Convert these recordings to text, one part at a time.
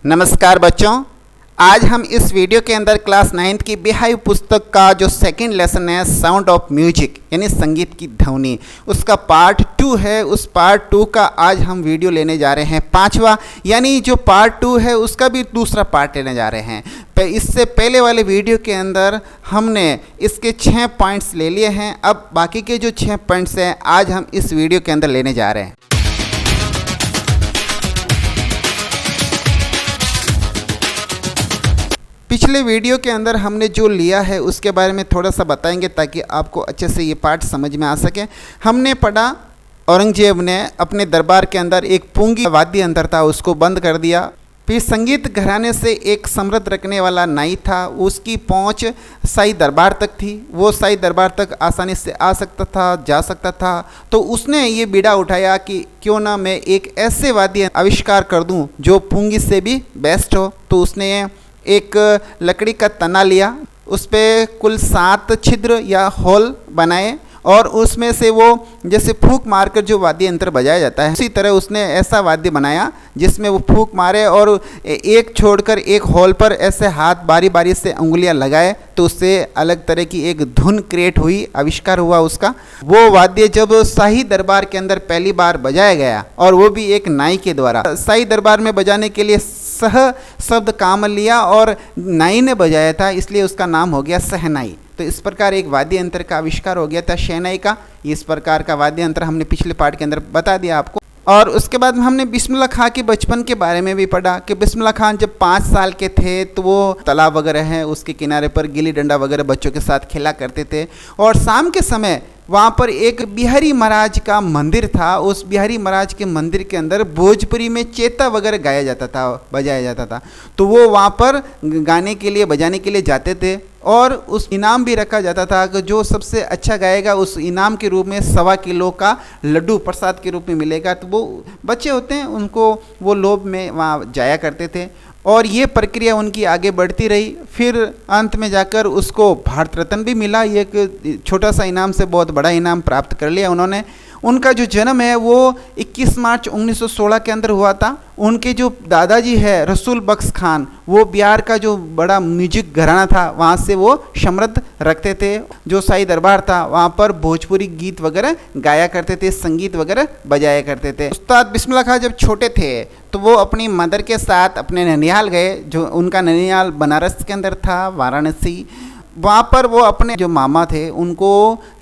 नमस्कार बच्चों, आज हम इस वीडियो के अंदर क्लास 9th की बिहाइव पुस्तक का जो सेकंड लेसन है साउंड ऑफ म्यूजिक यानी संगीत की ध्वनि, उसका पार्ट 2 है। उस पार्ट 2 का आज हम वीडियो लेने जा रहे हैं 5वां, यानी जो पार्ट 2 है उसका भी दूसरा पार्ट लेने जा रहे हैं। इससे पहले वाले वीडियो के अंदर हमने इसके 6 पॉइंट्स ले लिए हैं। अब बाकी के जो 6 पॉइंट्स हैं आज हम इस वीडियो के अंदर लेने जा रहे हैं। पिछले वीडियो के अंदर हमने जो लिया है उसके बारे में थोड़ा सा बताएंगे ताकि आपको अच्छे से ये पार्ट समझ में आ सके। हमने पढ़ा औरंगजेब ने अपने दरबार के अंदर एक पूंगी वाद्य यंत्र था, उसको बंद कर दिया। फिर संगीत घराने से एक समृद्ध रखने वाला नाई था, उसकी पहुंच शाही दरबार तक थी। वो शाही दरबार तक आसानी से आ सकता था, जा सकता था। तो उसने ये बीड़ा उठाया कि क्यों ना मैं एक ऐसे वाद्य आविष्कार कर दूं जो पूंगी से भी बेस्ट हो। तो उसने एक लकड़ी का तना लिया, उस पर कुल 7 छिद्र या होल बनाए और उसमें से वो जैसे फूंक मारकर जो वाद्य यंत्र बजाया जाता है उसी तरह उसने ऐसा वाद्य बनाया जिसमें वो फूंक मारे और एक छोड़कर एक होल पर ऐसे हाथ बारी बारी से उंगलियां लगाए तो उससे अलग तरह की एक धुन क्रिएट हुई, आविष्कार हुआ उसका। वो वाद्य जब शाही दरबार के अंदर पहली बार बजाया गया और वो भी एक नाई के द्वारा, शाही दरबार में बजाने के लिए सह शब्द काम लिया और नाई ने बजाया था, इसलिए उसका नाम हो गया सहनाई। तो इस प्रकार एक वाद्य यंत्र का आविष्कार हो गया था शहनाई का। इस प्रकार का वाद्य यंत्र हमने पिछले पार्ट के अंदर बता दिया आपको। और उसके बाद हमने बिस्मिल्लाह खां के बचपन के बारे में भी पढ़ा कि बिस्मिल्लाह खां जब 5 साल के थे तो वो तालाब वगैरह है उसके किनारे पर गिल्ली डंडा वगैरह बच्चों के साथ खेला करते थे। और शाम के समय वहाँ पर एक बिहारी महाराज का मंदिर था। उस बिहारी महाराज के मंदिर के अंदर भोजपुरी में चेता वगैरह गाया जाता था, बजाया जाता था। तो वो वहाँ पर गाने के लिए, बजाने के लिए जाते थे और उस इनाम भी रखा जाता था कि जो सबसे अच्छा गाएगा उस इनाम के रूप में 1.25 किलो का लड्डू प्रसाद के रूप में मिलेगा। तो वो बच्चे होते हैं उनको वो लोभ में वहाँ जाया करते थे और ये प्रक्रिया उनकी आगे बढ़ती रही। फिर अंत में जाकर उसको भारत रत्न भी मिला। ये एक छोटा सा इनाम से बहुत बड़ा इनाम प्राप्त कर लिया उन्होंने। उनका जो जन्म है वो 21 मार्च 1916 के अंदर हुआ था। उनके जो दादाजी है रसूल बख्श खान, वो बिहार का जो बड़ा म्यूजिक घराना था वहाँ से वो समृद्ध रखते थे। जो शाही दरबार था वहाँ पर भोजपुरी गीत वगैरह गाया करते थे, संगीत वगैरह बजाया करते थे। उस्ताद बिस्मिल्लाह खां जब छोटे थे तो वो अपनी मदर के साथ अपने ननिहाल गए, जो उनका ननिहाल बनारस के अंदर था, वाराणसी। वहाँ पर वो अपने जो मामा थे उनको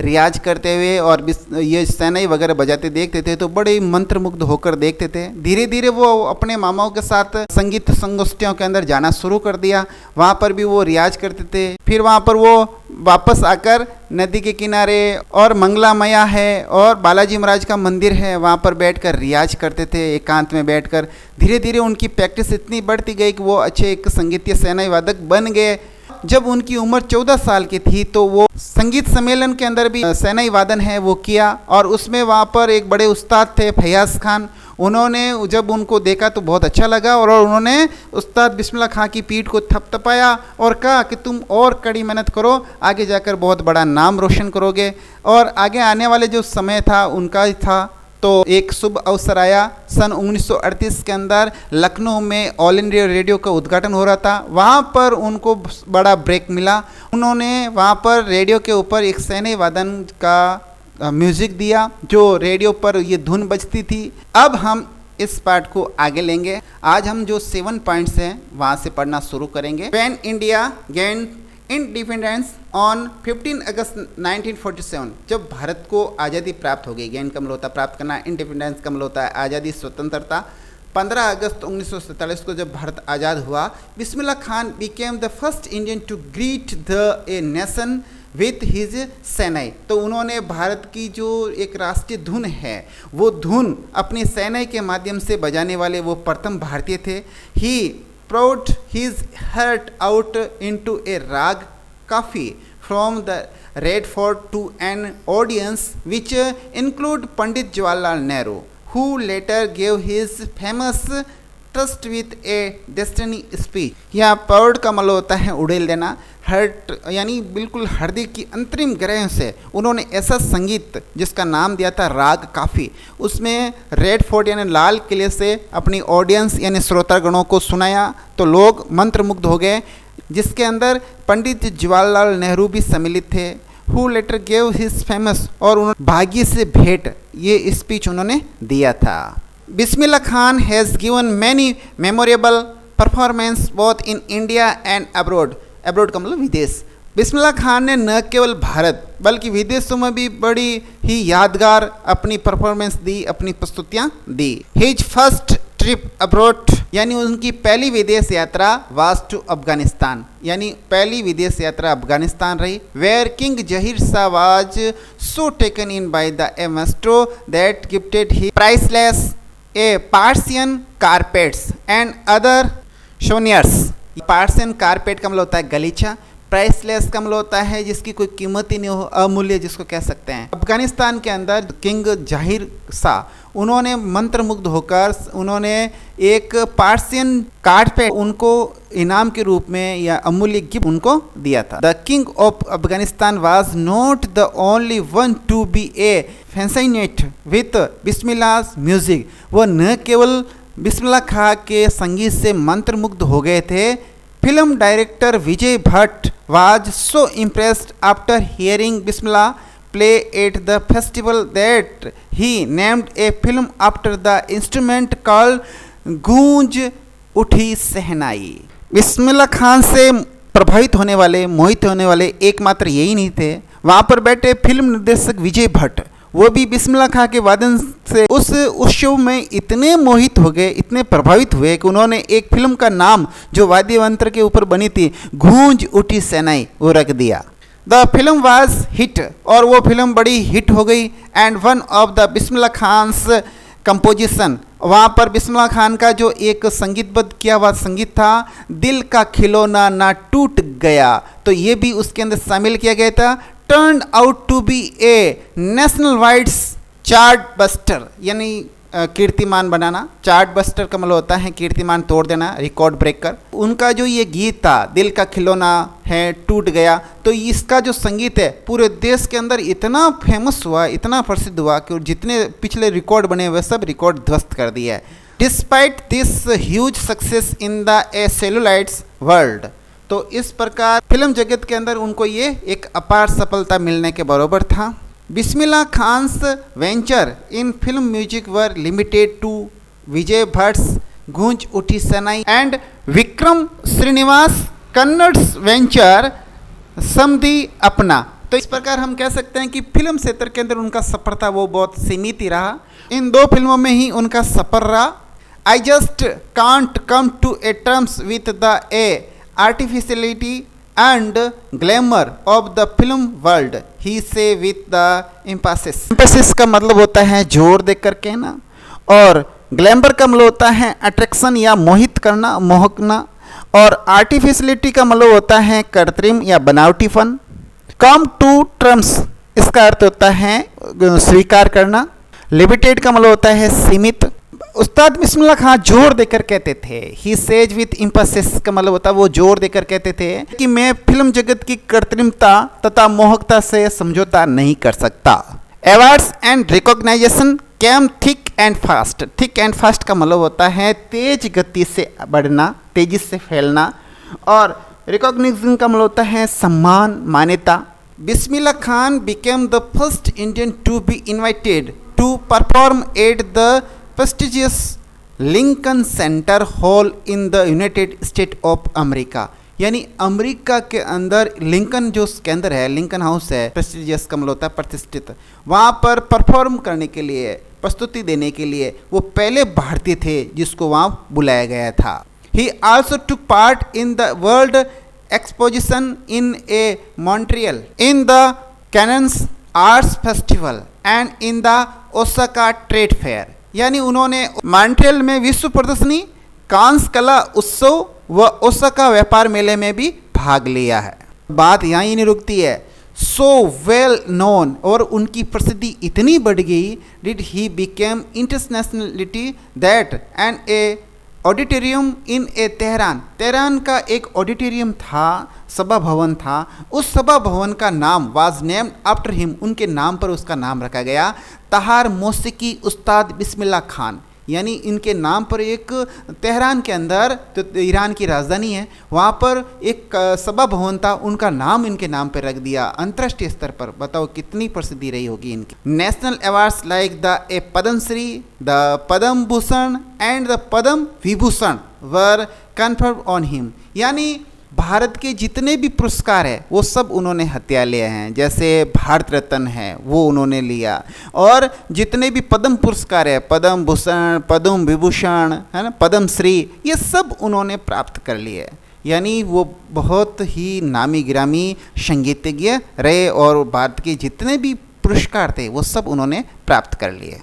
रियाज करते हुए और ये शहनाई वगैरह बजाते देखते थे तो बड़े मंत्रमुग्ध होकर देखते थे। धीरे धीरे वो अपने मामाओं के साथ संगीत संगोष्ठियों के अंदर जाना शुरू कर दिया। वहाँ पर भी वो रियाज करते थे। फिर वहाँ पर वो वापस आकर नदी के किनारे और मंगला मैया है और बालाजी महाराज का मंदिर है, वहाँ पर बैठकर रियाज करते थे एकांत में बैठकर। धीरे धीरे उनकी प्रैक्टिस इतनी बढ़ती गई कि वो अच्छे एक संगीतीय शहनाई वादक बन गए। जब उनकी उम्र 14 साल की थी तो वो संगीत सम्मेलन के अंदर भी शहनाई वादन है वो किया और उसमें वहाँ पर एक बड़े उस्ताद थे फैयाज खान। उन्होंने जब उनको देखा तो बहुत अच्छा लगा और उन्होंने उस्ताद बिस्मिल्लाह खां की पीठ को थपथपाया और कहा कि तुम और कड़ी मेहनत करो, आगे जाकर बहुत बड़ा नाम रोशन करोगे। और आगे आने वाले जो समय था उनका ही था। तो एक शुभ अवसर आया। सन 1938 के अंदर लखनऊ में ऑल इंडिया रेडियो का उद्घाटन हो रहा था। वहाँ पर उनको बड़ा ब्रेक मिला। उन्होंने वहाँ पर रेडियो के ऊपर एक शहनाई वादन का म्यूज़िक दिया जो रेडियो पर ये धुन बजती थी। अब हम इस पार्ट को आगे लेंगे। आज हम जो 7 पॉइंट्स हैं वहाँ से पढ़ना शुरू करेंगे। When India gain independence on 15 अगस्त 1947, जब भारत को आज़ादी प्राप्त हो गई। गेन का मतलब होता है प्राप्त करना, इंडिपेंडेंस का मतलब होता है आज़ादी, स्वतंत्रता। 15 अगस्त 1947 को जब भारत आज़ाद हुआ, Bismillah Khan became the first Indian to greet the a nation with his shehnai. तो उन्होंने भारत की जो एक राष्ट्रीय धुन है वो धुन अपनी शहनाई के माध्यम से बजाने वाले वो प्रथम भारतीय थे। ही poured his heart out into a rag coffee from the Red Fort to an audience which include Pandit Jawaharlal Nehru, who later gave his famous trust with A destiny speech. यहाँ पर्ड का मतलब होता है उड़ेल देना, hurt यानी बिल्कुल हृदय की अंतरिम ग्रह से उन्होंने ऐसा संगीत जिसका नाम दिया था राग काफ़ी, उसमें रेड फोर्ट यानी लाल किले से अपनी ऑडियंस यानी श्रोतागणों को सुनाया तो लोग मंत्रमुग्ध हो गए, जिसके अंदर पंडित जवाहरलाल नेहरू भी सम्मिलित थे, who letter gave his famous, और उन्होंने भाग्य से भेंट ये स्पीच उन्होंने दिया था। Bismillah Khan has given many memorable performance both in India and abroad. Abroad का मतलब विदेश। बिस्मिल्लाह खान ने न केवल भारत बल्कि विदेशों में भी बड़ी ही यादगार अपनी परफॉर्मेंस दी, अपनी प्रस्तुतियां दी। हिज फर्स्ट ट्रिप अब्रॉड यानी उनकी पहली विदेश यात्रा वाज टू अफगानिस्तान, यानी पहली विदेश यात्रा अफगानिस्तान रही। Where king Zahir Shah was so taken in by the a maestro that gifted he priceless a Persian carpets and other souvenirs. Persian carpet का मतलब होता है गलीचा, प्राइसलेस का मतलब होता है जिसकी कोई कीमत ही नहीं हो, अमूल्य जिसको कह सकते हैं। अफगानिस्तान के अंदर किंग जहीर शाह उन्होंने मंत्रमुग्ध होकर उन्होंने एक पार्सियन कारपेट उनको इनाम के रूप में या अमूल्य गिफ्ट उनको दिया था। The king of Afghanistan was not the only one to be a fascinate with Bismillah music. वो न केवल बिस्मिल्लाह खां के संगीत से मंत्रमुग्ध हो गए थे, film director Vijay Bhatt was so impressed after hearing Bismillah play at the festival that he named a film after the instrument called गूंज उठी सहनाई। बिस्मिल्लाह खान से प्रभावित होने वाले, मोहित होने वाले एकमात्र यही नहीं थे, वहाँ पर बैठे फिल्म निर्देशक विजय भट्ट, वो भी बिस्मिल्लाह खां के वादन से उस शो में इतने मोहित हो गए, इतने प्रभावित हुए कि उन्होंने एक फिल्म का नाम जो वाद्य यंत्र के ऊपर बनी थी गूंज उठी सहनाई वो रख दिया। द फिल्म वाज हिट, और वो फिल्म बड़ी हिट हो गई। And one of the Bismillah Khan's composition, वहाँ पर बिस्मिल्लाह खान का जो एक संगीतबद्ध किया हुआ संगीत था दिल का खिलौना ना टूट गया, तो ये भी उसके अंदर शामिल किया गया था। Turn out to be a national wide chart buster, यानी कीर्तिमान बनाना। चार्ट बस्टर का मतलब होता है कीर्तिमान तोड़ देना, रिकॉर्ड ब्रेकर। उनका जो ये गीत था दिल का खिलौना है टूट गया, तो इसका जो संगीत है पूरे देश के अंदर इतना फेमस हुआ, इतना प्रसिद्ध हुआ कि जितने पिछले रिकॉर्ड बने हुए सब रिकॉर्ड ध्वस्त कर दिया है। Despite this huge success in the a celluloids world, तो इस प्रकार फिल्म जगत के अंदर उनको ये एक अपार सफलता मिलने के बराबर था। Bismillah Khan's venture in film music were limited to Vijay Bhatt's Goonj Uthi Shehnai and Vikram Srinivas Kannada's venture Sanadhi Appanna. तो इस प्रकार हम कह सकते हैं कि फिल्म क्षेत्र के अंदर उनका सफर था वो बहुत सीमित ही रहा, इन दो फिल्मों में ही उनका सफर रहा। I just can't come to a terms with the a artificiality and glamour of the film world, he said with the emphasis. Emphasis का मतलब होता है जोर दे कर कहना, और ग्लैमर का मतलब होता है अट्रैक्शन या मोहित करना, मोहकना, और आर्टिफिशियलिटी का मतलब होता है कृत्रिम या बनावटीपन। कम टू टर्म्स इसका अर्थ होता है स्वीकार करना। लिमिटेड का मतलब होता है सीमित। उस्ताद बिस्मिल्लाह खां जोर देकर कहते थे, ही सेज विथ एम्फेसिस का मतलब होता है वो जोर देकर कहते थे कि मैं फिल्म जगत की कृत्रिमता तथा मोहकता से समझौता नहीं कर सकता। Awards and recognition came thick and fast. Thick and fast का मतलब होता है तेज गति से बढ़ना, तेजी से फैलना, और रिकॉग्निशन का मतलब होता है सम्मान, मान्यता। Bismillah Khan became the first Indian to be invited to perform at the prestigious Lincoln Center Hall in the United State of America, यानी अमेरिका के अंदर लिंकन जो उसके अंदर है, लिंकन हाउस है, प्रेस्टिजियस का मतलब होता है प्रतिष्ठित, वहाँ पर परफॉर्म करने के लिए, प्रस्तुति देने के लिए वो पहले भारतीय थे जिसको वहाँ बुलाया गया था। ही also took part in the world exposition in A Montreal, in the cannons arts festival and in the Osaka trade fair, यानी उन्होंने मॉन्ट्रियल में विश्व प्रदर्शनी, कांस कला उत्सव व ओसाका व्यापार मेले में भी भाग लिया है। बात यहाँ ही नहीं रुकती है। सो वेल नोन, और उनकी प्रसिद्धि इतनी बढ़ गई, did he became internationality that and a auditorium in a Tehran, Tehran का एक ऑडिटोरियम था, सभा भवन था। उस सभा भवन का नाम वाज नेम्ड आफ्टर हिम, उनके नाम पर उसका नाम रखा गया, तहार मौसीकी उस्ताद बिस्मिल्लाह खान। यानी इनके नाम पर एक तेहरान के अंदर, तो ईरान की राजधानी है, वहाँ पर एक सभा भवन था, उनका नाम इनके नाम पर रख दिया। अंतर्राष्ट्रीय स्तर पर बताओ कितनी प्रसिद्धि रही होगी इनकी। National awards like the Padmashri, the Padma Bhushan and the Padma Vibhushan were conferred on him. यानी भारत के जितने भी पुरस्कार है वो सब उन्होंने हत्या लिए हैं। जैसे भारत रत्न है वो उन्होंने लिया, और जितने भी पद्म पुरस्कार है, पद्म भूषण, पद्म विभूषण, है ना, पद्म श्री, ये सब उन्होंने प्राप्त कर लिए। यानी वो बहुत ही नामी गिरामी संगीतज्ञ रहे और भारत के जितने भी पुरस्कार थे वो सब उन्होंने प्राप्त कर लिए।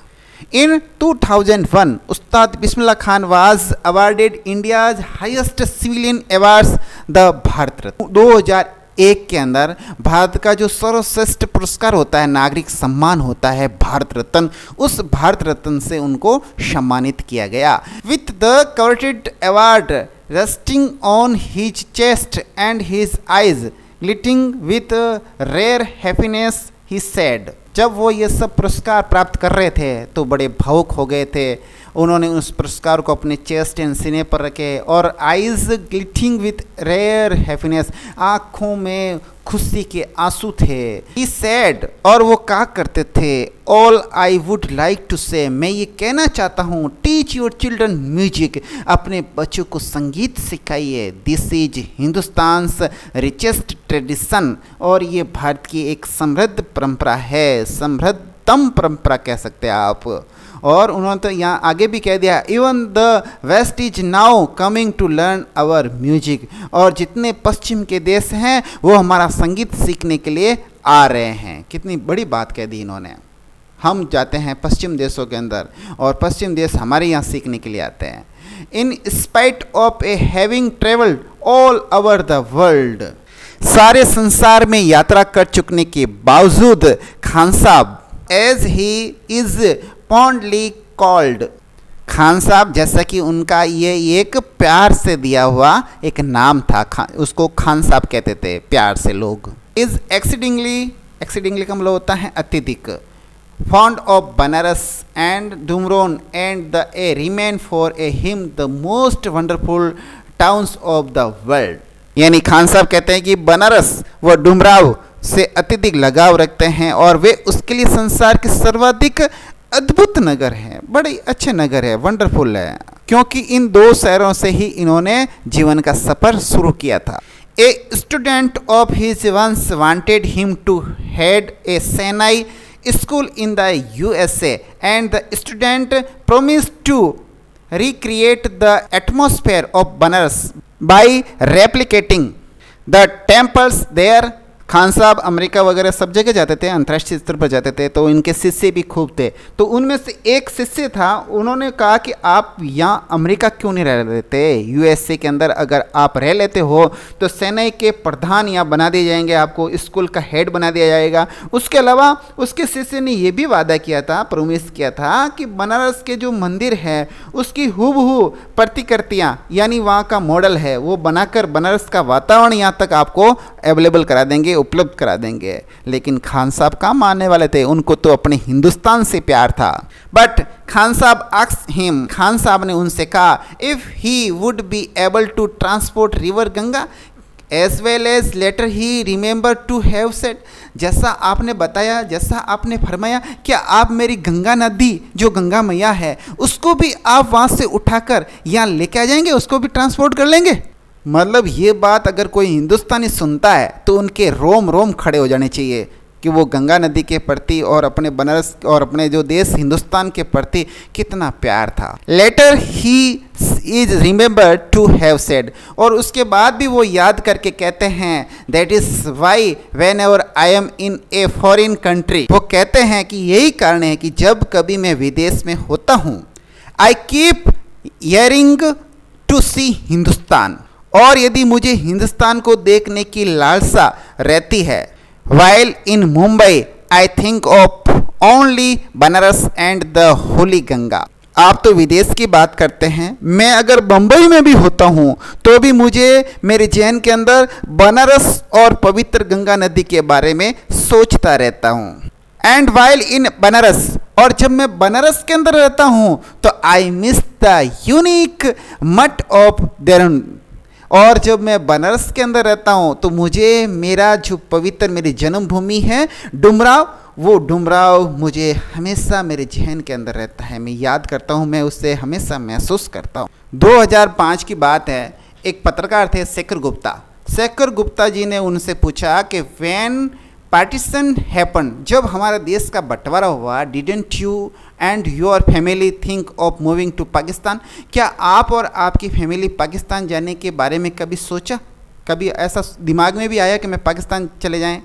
In 2001, Ustad Bismillah Khan was awarded India's highest civilian awards, the Bharat Ratna. 2001 के अंदर भारत का जो सर्वश्रेष्ठ पुरस्कार होता है, नागरिक सम्मान होता है भारत रत्न, उस भारत रत्न से उनको सम्मानित किया गया। With the coveted award resting on his chest and his eyes glittering with rare happiness, he said। जब वो ये सब पुरस्कार प्राप्त कर रहे थे तो बड़े भावुक हो गए थे। उन्होंने उस पुरस्कार को अपने चेस्ट एंड सीने पर रखे, और आइज ग्लिटिंग विथ रेयर हैप्पीनेस, आँखों में खुशी के आंसू थे। ही सैड, और वो कहा करते थे, all I would like to say, मैं ये कहना चाहता हूँ, टीच योर चिल्ड्रन म्यूजिक, अपने बच्चों को संगीत सिखाइए। दिस इज हिंदुस्तान्स रिचेस्ट ट्रेडिशन, और ये भारत की एक समृद्ध परंपरा है, समृद्धतम परंपरा कह सकते हैं आप। और उन्होंने तो यहाँ आगे भी कह दिया, even the west is now coming to learn our music, और जितने पश्चिम के देश हैं वो हमारा संगीत सीखने के लिए आ रहे हैं। कितनी बड़ी बात कह दी इन्होंने। हम जाते हैं पश्चिम देशों के अंदर और पश्चिम देश हमारे यहाँ सीखने के लिए आते हैं। In spite of A having travelled all over the world, सारे संसार में यात्रा कर चुकने के बावजूद खान साहब, as he is fondly called, Khan साहब जैसा कि उनका ये एक प्यार से दिया हुआ एक नाम था, उसको खान साहब कहते थे प्यार से लोग। इज एक्सीडिंगली, एक्सीडिंगली का मतलब होता है अत्यधिक, fond of Banaras and Dumraon and the a remain for a him the most wonderful towns of the world. यानी खान साहब कहते हैं कि बनारस व डुमराव से अत्यधिक लगाव रखते हैं और वे उसके लिए संसार के सर्वाधिक अद्भुत नगर हैं, बड़े अच्छे नगर है, वंडरफुल है, क्योंकि इन दो शहरों से ही इन्होंने जीवन का सफर शुरू किया था। A student of his once wanted him to head a shehnai school in the USA and the student promised to recreate the atmosphere of Banaras by replicating the temples there। Khan साहब अमेरिका वगैरह सब जगह जाते थे, अंतर्राष्ट्रीय स्तर पर जाते थे, तो इनके शिष्य भी खूब थे। तो उनमें से एक शिष्य था, उन्होंने कहा कि आप यहाँ अमेरिका क्यों नहीं रह लेते, USA के अंदर अगर आप रह लेते हो तो सेना के प्रधान यहाँ बना दिए जाएंगे, आपको स्कूल का हेड बना दिया जाएगा। उसके अलावा उसके शिष्य ने ये भी वादा किया था, प्रॉमिस किया था कि बनारस के जो मंदिर है उसकी हूबहू प्रतिकृतियाँ, यानी वहाँ का मॉडल है, वो बनाकर बनारस का वातावरण यहाँ तक आपको अवेलेबल करा देंगे, उपलब्ध करा देंगे। लेकिन खान साहब कहाँ मानने वाले थे, उनको तो अपने हिंदुस्तान से प्यार था। बट खान साहब आस्क्ड हिम, खान साहब ने उनसे कहा, if he would be able to transport river Ganga as well as later he remember to have said, जैसा आपने बताया, जैसा आपने फरमाया, क्या आप मेरी गंगा नदी जो गंगा मैया है उसको भी आप वहाँ से उठाकर यहाँ लेके आ जाएंगे, उसको भी ट्रांसपोर्ट कर लेंगे। मतलब ये बात अगर कोई हिंदुस्तानी सुनता है तो उनके रोम रोम खड़े हो जाने चाहिए कि वो गंगा नदी के प्रति और अपने बनारस और अपने जो देश हिंदुस्तान के प्रति कितना प्यार था। Later he is remember to have said, और उसके बाद भी वो याद करके कहते हैं, that is why whenever I am in a foreign country, वो कहते हैं कि यही कारण है कि जब कभी मैं विदेश में होता हूँ, आई कीप हियरिंग टू सी हिंदुस्तान, और यदि मुझे हिंदुस्तान को देखने की लालसा रहती है, while in Mumbai I think of only Banaras and the Holi Ganga, आप तो विदेश की बात करते हैं, मैं अगर बंबई में भी होता हूँ तो भी मुझे मेरे जहन के अंदर बनारस और पवित्र गंगा नदी के बारे में सोचता रहता हूँ। एंड वाइल इन बनारस, और जब मैं बनारस के अंदर रहता हूँ तो आई मिस द यूनिक मठ ऑफ देहरादून, और जब मैं बनारस के अंदर रहता हूँ तो मुझे मेरा जो पवित्र मेरी जन्मभूमि है डुमराव, वो डुमराव मुझे हमेशा मेरे जहन के अंदर रहता है, मैं याद करता हूँ, मैं उससे हमेशा महसूस करता हूँ। 2005 की बात है, एक पत्रकार थे शेखर गुप्ता। शेखर गुप्ता जी ने उनसे पूछा कि व्हेन पार्टीशन हैपन, जब हमारे देश का बंटवारा हुआ, didn't you and your family think of moving to Pakistan, क्या आप और आपकी फैमिली पाकिस्तान जाने के बारे में कभी सोचा, कभी ऐसा दिमाग में भी आया कि मैं पाकिस्तान चले जाएं?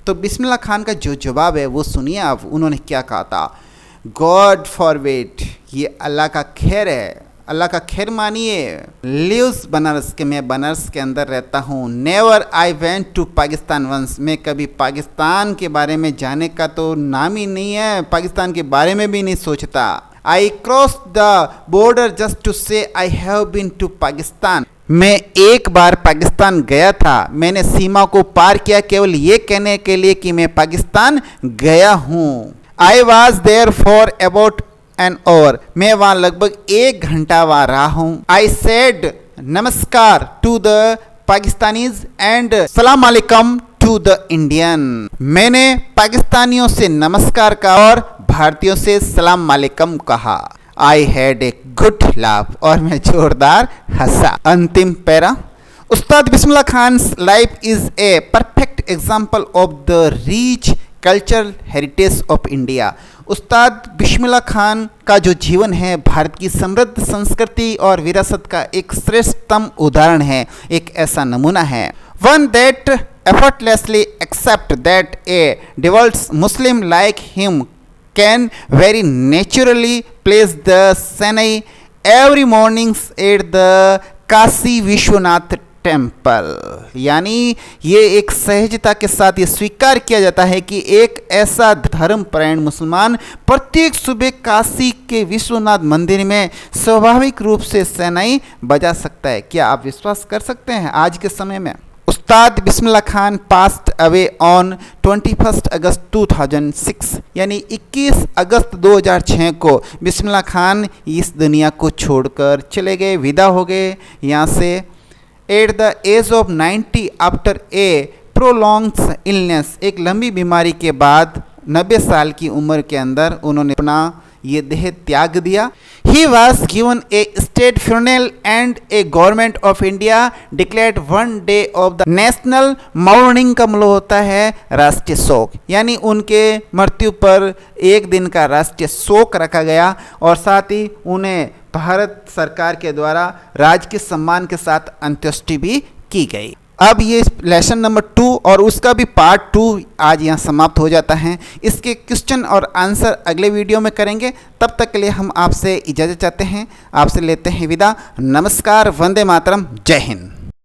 तो बिस्मिल्लाह खान का जो जवाब है वो सुनिए आप, उन्होंने क्या कहा था। गॉड फॉरबिड, ये अल्लाह का खैर है, अल्लाह का खैर मानिए। लिव्स बनारस, के मैं बनारस के अंदर रहता हूँ। Never I went to Pakistan once, मैं कभी पाकिस्तान के बारे में जाने का तो नाम ही नहीं है, पाकिस्तान के बारे में भी नहीं सोचता। I cross the border just to say I have been to Pakistan, मैं एक बार पाकिस्तान गया था, मैंने सीमा को पार किया केवल ये कहने के लिए कि मैं पाकिस्तान गया हूँ। I was there for about an hour, मैं वहाँ लगभग 1 घंटा वहाँ रहा हूँ। I said namaskar to the Pakistanis and salaam alaikum to the Indian, मैंने पाकिस्तानियों से नमस्कार कहा और भारतीयों से सलाम अलैकुम कहा। I had a good laugh, और मैं जोरदार हंसा। अंतिम para, Ustad Bismillah Khan life is a perfect example of the rich cultural heritage of India. Ustad Bismillah Khan का जो जीवन है भारत की समृद्ध संस्कृति और विरासत का एक श्रेष्ठतम उदाहरण है, एक ऐसा नमूना है। One that effortlessly accept that a devout Muslim like him can very naturally place the Sanai every mornings at the Kashi Vishwanath temple, यानी ये एक सहजता के साथ ये स्वीकार किया जाता है कि एक ऐसा धर्मपरायण मुसलमान प्रत्येक सुबह काशी के विश्वनाथ मंदिर में स्वाभाविक रूप से शहनाई बजा सकता है। क्या आप विश्वास कर सकते हैं आज के समय में? उस्ताद Bismillah Khan passed away on 21 अगस्त 2006, यानी 21 अगस्त 2006 को बिस्मिल्लाह खान इस दुनिया को छोड़कर चले गए, विदा हो गए यहाँ से। At the age of 90 after a prolonged illness, एक लंबी बीमारी के बाद 90 साल की उम्र के अंदर उन्होंने अपना ये देह त्याग दिया। He was given A state funeral and A government of India declared 1 day of the national morning का मतलब होता है राष्ट्रीय शोक, यानी उनके मृत्यु पर 1 दिन का राष्ट्रीय शोक रखा गया और साथ ही उन्हें भारत सरकार के द्वारा राजकीय सम्मान के साथ अंत्येष्टि भी की गई। अब ये लेसन नंबर 2 और उसका भी पार्ट 2 आज यहाँ समाप्त हो जाता है। इसके क्वेश्चन और आंसर अगले वीडियो में करेंगे। तब तक के लिए हम आपसे इजाज़त चाहते हैं, आपसे लेते हैं विदा। नमस्कार, वंदे मातरम, जय हिंद।